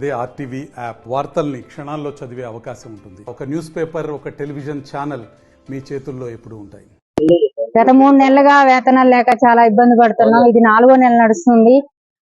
అదే RTV app వార్తల్ని క్షణాల్లో చదివే అవకాశం ఉంటుంది. ఒక న్యూస్ పేపర్, ఒక టెలివిజన్ ఛానల్ మీ చేతుల్లో ఎప్పుడూ ఉంటాయి. గత 3 నెలలుగా వేతనాలు లేక చాలా ఇబ్బంది పడుతున్నాం. ఇది 4వ నెల నడుస్తుంది.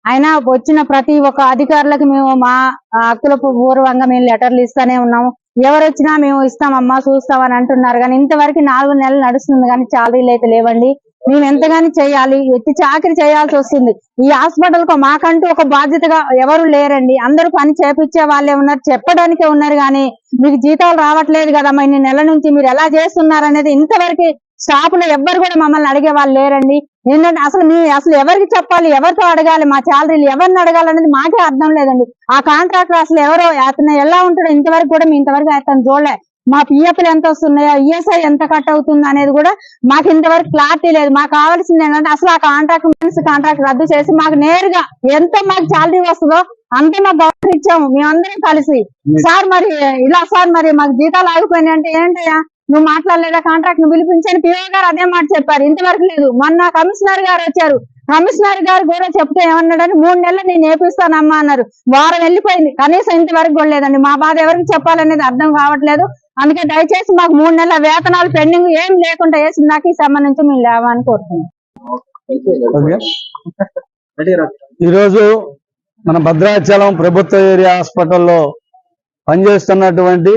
అయినా వచ్చిన ప్రతి ఒక్క అధికారులకు మేము మా హక్కుల పూర్వంగా మేము లెటర్లు ఇస్తానే ఉన్నాము. ఎవరు వచ్చినా మేము ఇస్తామమ్మా చూస్తామని అంటున్నారు. కానీ ఇంతవరకు 4 నెలలు నడుస్తుంది కానీ శాలరీలు అయితే లేవండి. మేము ఎంతగానో చేయాలి, ఎత్తి చాకరీ చేయాల్సి వస్తుంది. ఈ హాస్పిటల్ కు మాకంటూ ఒక బాధ్యతగా ఎవరు లేరండి. అందరూ పని చేపించే వాళ్ళే ఉన్నారు, చెప్పడానికే ఉన్నారు. కానీ మీకు జీతాలు రావట్లేదు కదమ్మా, ఇన్ని నెలల నుంచి మీరు ఎలా చేస్తున్నారు అనేది ఇంతవరకు స్టాఫ్ లో ఎవ్వరు కూడా మమ్మల్ని అడిగే వాళ్ళు లేరండి. ఏంటంటే అసలు ఎవరికి చెప్పాలి, ఎవరితో అడగాలి, మా శాలరీలు ఎవరిని అడగాలనేది మాకే అర్థం లేదండి. ఆ కాంట్రాక్టర్ అసలు ఎవరో అతను ఎలా ఉంటాడో ఇంతవరకు కూడా మేము ఇంతవరకు అతను చూడలే. మా పిఎఫ్లు ఎంత వస్తున్నాయో, ఈఎస్ఐ ఎంత కట్ అవుతుంది అనేది కూడా మాకు ఇంతవరకు క్లారిటీ లేదు. మాకు కావాల్సింది ఏంటంటే అసలు ఆ కాంట్రాక్ట్ రద్దు చేసి మాకు నేరుగా ఎంత మాకు శాలరీ వస్తుందో అంతే మాకు గవర్నమెంట్ ఇచ్చాము మేమందరం కలిసి. సార్ మరి ఇలా సార్ మరి మాకు జీతాలు ఆగిపోయినాయి అంటే ఏంటయ్యా నువ్వు మాట్లాడలేదా, కాంట్రాక్ట్ ను పిలిపించని పిఓ గారు అదే మాట చెప్పారు. ఇంతవరకు లేదు. మొన్న కమిషనర్ గారు వచ్చారు, కమిషనర్ గారు కూడా చెప్తే ఏమన్నాడని 3 నెలలు నేను నేర్పిస్తానమ్మా అన్నారు. వారం వెళ్ళిపోయింది, కనీసం ఇంతవరకు కూడా లేదండి. మా బాధ ఎవరికి చెప్పాలనేది అర్థం కావట్లేదు. అందుకే దయచేసి మాకు 3 నెలల వేతనాలు పెండింగ్ ఏం లేకుండా వేసిన దాకా ఈ సంబంధించి మేము లేవని కోరుతున్నాం. ఈరోజు మన భద్రాచలం ప్రభుత్వ ఏరియా హాస్పిటల్లో పనిచేస్తున్నటువంటి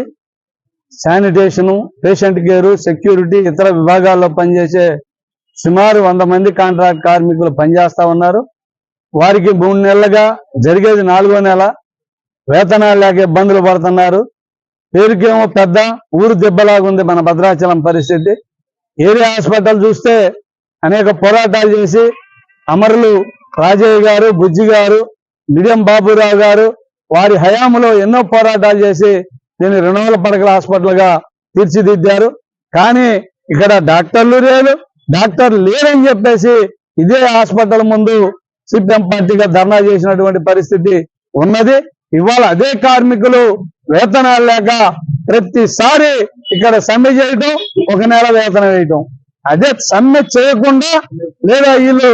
శానిటేషను, పేషెంట్ కేరు, సెక్యూరిటీ, ఇతర విభాగాల్లో పనిచేసే సుమారు 100 మంది కాంట్రాక్ట్ కార్మికులు పనిచేస్తా ఉన్నారు. వారికి 3 నెలలుగా, జరిగేది 4వ నెల, వేతనాలు లేక ఇబ్బందులు పడుతున్నారు. పేరుకేమో పెద్ద ఊరు దెబ్బలాగుంది మన భద్రాచలం పరిస్థితి. ఏరియా హాస్పిటల్ చూస్తే అనేక పోరాటాలు చేసి అమరులు రాజయ్య గారు, బుజ్జి గారు, మిడియం బాబురావు గారు వారి హయాంలో ఎన్నో పోరాటాలు చేసి దీన్ని 200 పడకల హాస్పిటల్ గా తీర్చిదిద్దారు. కానీ ఇక్కడ డాక్టర్లు లేరని చెప్పేసి ఇదే హాస్పిటల్ ముందు సిపిఎం పార్టీగా ధర్నా చేసినటువంటి పరిస్థితి ఉన్నది. ఇవాళ అదే కార్మికులు వేతనాలు లేక ప్రతిసారి ఇక్కడ సమ్మె చేయటం, 1 నెల వేతనం వేయటం. అదే సమ్మె చేయకుండా లేదా వీళ్ళు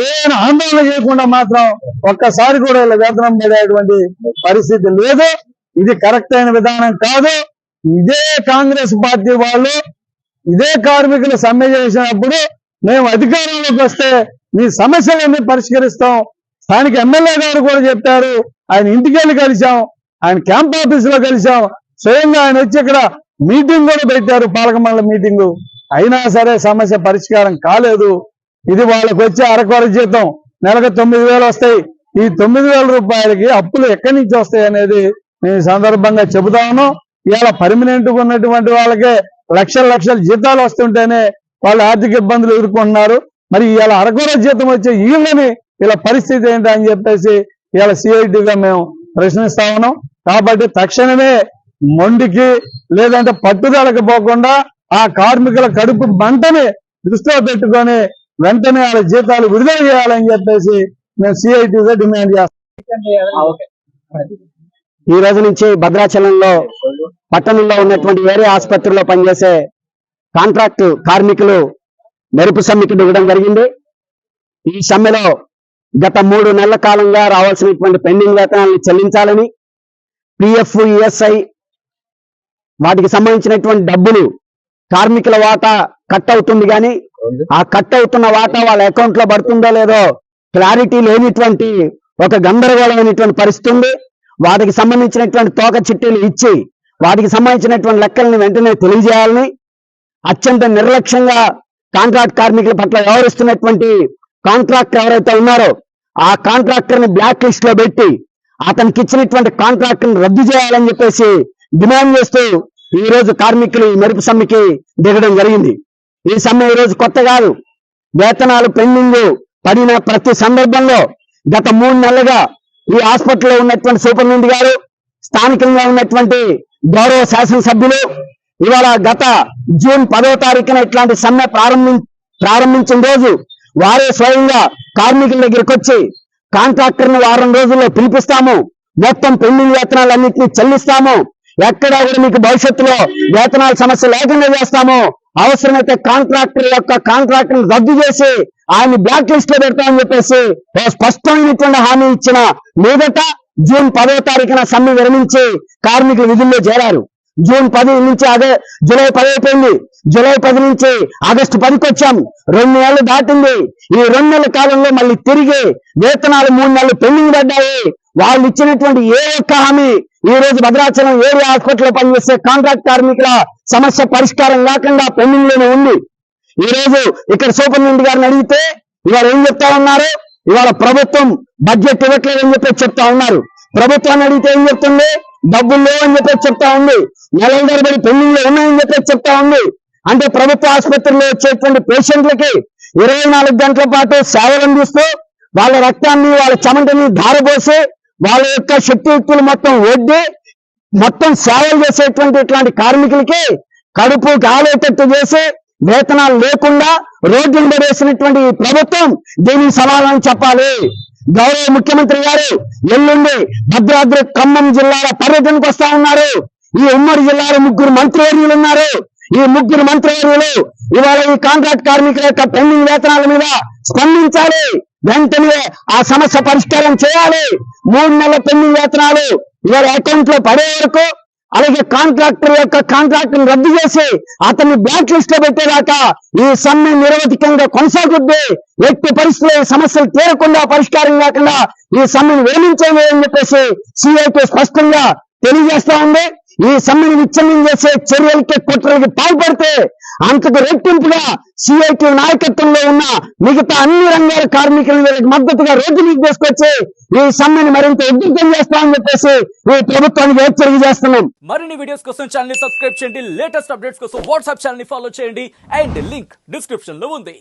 ఏమైనా ఆందోళన చేయకుండా మాత్రం ఒక్కసారి కూడా వీళ్ళ వేతనం పడేటువంటి పరిస్థితి లేదు. ఇది కరెక్ట్ అయిన విధానం కాదు. ఇదే కాంగ్రెస్ పార్టీ వాళ్ళు ఇదే కార్మికులు సమ్మె చేసినప్పుడు మేము అధికారంలోకి వస్తే మీ సమస్యలన్నీ పరిష్కరిస్తాం. స్థానిక ఎమ్మెల్యే గారు కూడా చెప్పారు. ఆయన ఇంటికి వెళ్ళి కలిసాం, ఆయన క్యాంప్ ఆఫీస్ లో కలిసాం, స్వయంగా ఆయన వచ్చి ఇక్కడ మీటింగ్ కూడా పెట్టారు, పాలక మండలి మీటింగు. అయినా సరే సమస్య పరిష్కారం కాలేదు. ఇది వాళ్ళకు వచ్చే అరకొర జీతం నెలకు 9,000 వస్తాయి. ఈ 9,000 రూపాయలకి అప్పులు ఎక్కడి నుంచి వస్తాయి అనేది నేను సందర్భంగా చెబుతా ఉన్నాం. ఇవాళ పర్మనెంట్ గా ఉన్నటువంటి వాళ్ళకే లక్షల జీతాలు వస్తుంటేనే వాళ్ళు ఆర్థిక ఇబ్బందులు ఎదుర్కొంటున్నారు. మరి ఇవాళ అరకొర జీతం వచ్చే వీళ్ళని ఇలా పరిస్థితి ఏంటి అని చెప్పేసి ఇవాళ సిఐటిగా మేము ప్రశ్నిస్తా ఉన్నాం. కాబట్టి తక్షణమే మొండికి లేదంటే పట్టుదలకు పోకుండా ఆ కార్మికుల కడుపు మంటని దృష్టిలో పెట్టుకొని వెంటనే వాళ్ళ జీతాలు విడుదల చేయాలని చెప్పేసి మేము సిఐటిగా డిమాండ్ చేస్తాం. ఈ రోజు నుంచి భద్రాచలంలో పట్టణంలో ఉన్నటువంటి వేరే ఆసుపత్రిలో పనిచేసే కాంట్రాక్ట్ కార్మికులు మెరుపు సమ్మెకి దిగడం జరిగింది. ఈ సమ్మెలో గత 3 నెలల కాలంగా రావాల్సినటువంటి పెండింగ్ వేతనాలను చెల్లించాలని, పిఎఫ్, ఈఎస్ఐ వాటికి సంబంధించినటువంటి డబ్బులు కార్మికుల వాటా కట్ అవుతుంది. కానీ ఆ కట్ అవుతున్న వాటా వాళ్ళ అకౌంట్ లో పడుతుందో లేదో క్లారిటీ లేనిటువంటి ఒక గందరగోళమైనటువంటి పరిస్థితి ఉంది. వాటికి సంబంధించినటువంటి తోక చిట్టీలు ఇచ్చి వాటికి సంబంధించినటువంటి లెక్కల్ని వెంటనే తెలియజేయాలని, అత్యంత నిర్లక్ష్యంగా కాంట్రాక్ట్ కార్మికుల పట్ల వ్యవహరిస్తున్నటువంటి కాంట్రాక్టర్ ఎవరైతే ఉన్నారో ఆ కాంట్రాక్టర్ ని బ్లాక్ లిస్ట్ లో పెట్టి అతనికి ఇచ్చినటువంటి కాంట్రాక్టర్ ని రద్దు చేయాలని చెప్పేసి డిమాండ్ చేస్తూ ఈ రోజు కార్మికులు మెరుపు సమ్మెకి దిగడం జరిగింది. ఈ సమ్మె ఈ రోజు కొత్త కాదు. వేతనాలు పెండింగ్ పడిన ప్రతి సందర్భంలో గత 3 నెలలుగా ఈ హాస్పిటల్లో ఉన్నటువంటి సూపరింటెండెంట్ గారు, స్థానికంగా ఉన్నటువంటి గౌరవ శాసనసభ్యులు ఇవాళ గత జూన్ 10వ తారీఖున ఇట్లాంటి సమ్మె ప్రారంభించిన రోజు వారే స్వయంగా కార్మికుల దగ్గరికి వచ్చి కాంట్రాక్టర్ ని 1 రోజుల్లో పిలిపిస్తాము, మొత్తం పెండింగ్ వేతనాలన్నింటినీ చెల్లిస్తాము, ఎక్కడా కూడా మీకు భవిష్యత్తులో వేతనాల సమస్య లేకుండా చేస్తాము, అవసరమైతే కాంట్రాక్టర్ యొక్క కాంట్రాక్టర్ రద్దు చేసి ఆయన్ని బ్లాక్ లిస్ట్ లో పెడతామని చెప్పేసి స్పష్టమైనటువంటి హామీ ఇచ్చిన మీదట జూన్ 10వ తారీఖున సమ్మె విరమించి కార్మికులు విధుల్లో చేరారు. జూన్ 10 నుంచి జూలై 10 అయిపోయింది. జూలై 10 నుంచి ఆగస్టు 10కి వచ్చాము. 2 నెలలు దాటింది. ఈ 2 నెలల కాలంలో మళ్ళీ తిరిగి వేతనాలు 3 నెలలు పెండింగ్ పడ్డాయి. వాళ్ళు ఇచ్చినటువంటి ఏ ఒక్క హామీ ఈ రోజు భద్రాచలం ఏరియా హాస్పిటల్లో పనిచేసే కాంట్రాక్ట్ కార్మికుల సమస్య పరిష్కారం కాకుండా పెండింగ్ లోనే ఉంది. ఈ రోజు ఇక్కడ సూపరింటెండెంట్ గారిని అడిగితే ఇవాళ ఏం చెప్తా ఉన్నారు? ఇవాళ ప్రభుత్వం బడ్జెట్ ఇవ్వట్లేదని చెప్పి చెప్తా ఉన్నారు. ప్రభుత్వాన్ని అడిగితే ఏం చెప్తుంది? డబ్బులు లేవని చెప్పి చెప్తా ఉంది. నెలల తరబడి పెండింగ్ లో ఉన్నాయని చెప్పి చెప్తా ఉంది. అంటే ప్రభుత్వ ఆసుపత్రిలో వచ్చేటువంటి పేషెంట్లకి 24 గంటల పాటు సేవలు అందిస్తూ వాళ్ళ రక్తాన్ని వాళ్ళ చెమటని ధారపోసి వాళ్ళ యొక్క శక్తియుక్తులు మొత్తం ఒడ్డి మొత్తం సేవలు చేసేటువంటి ఇట్లాంటి కార్మికులకి కడుపు కాలేటట్టు చేసి వేతనాలు లేకుండా రోడ్లను పడేసినటువంటి ఈ ప్రభుత్వం దీనికి సమాధానం చెప్పాలి. గౌరవ ముఖ్యమంత్రి గారు ఎల్లుండి భద్రాద్రి ఖమ్మం జిల్లాల పర్యటనకు వస్తా ఉన్నారు. ఈ ఉమ్మడి జిల్లాలో 3 మంత్రివర్యులు ఉన్నారు. ఈ 3 మంత్రివర్యులు ఇవాళ ఈ కాంట్రాక్ట్ కార్మికుల యొక్క పెండింగ్ వేతనాల మీద స్పందించాలి. వెంటనే ఆ సమస్య పరిష్కారం చేయాలి. 3 నెలల పెండింగ్ వేతనాలు ఇవాళ అకౌంట్ లో పడే వరకు, అలాగే కాంట్రాక్టర్ యొక్క కాంట్రాక్ట్ ని రద్దు చేసి అతన్ని బ్లాక్ లిస్ట్ లో పెట్టేదాకా ఈ సమ్మె నిరవధికంగా కొనసాగుద్ది. ఎట్టి పరిస్థితుల్లో ఈ సమస్యలు తీరకుండా పరిష్కారం కాకుండా ఈ సమ్మెను విరమించేది అని చెప్పేసి సిఐటి స్పష్టంగా తెలియజేస్తా ఉంది. ఈ సమ్మెను విచ్ఛిన్నం చేసే చర్యలకి కుట్రలకి పాల్పడితే అంతకు రెట్టింపుగా సిఐటి నాయకత్వంలో ఉన్న మిగతా అన్ని రంగాల కార్మికులను వీళ్ళకి మద్దతుగా రోడ్డు మీద తీసుకొచ్చి ఈ సమ్మెను మరింత ఉధృతం చేస్తామని చెప్పేసి ఈ ప్రభుత్వానికి హెచ్చరిక చేస్తున్నాం. మరిన్ని వీడియోస్ కోసం ఛానల్ ని సబ్స్క్రైబ్ చేయండి. లేటెస్ట్ అప్డేట్స్ కోసం వాట్సాప్ ఛానల్ ని ఫాలో చేయండి. అండ్ లింక్ డిస్క్రిప్షన్ లో ఉంది.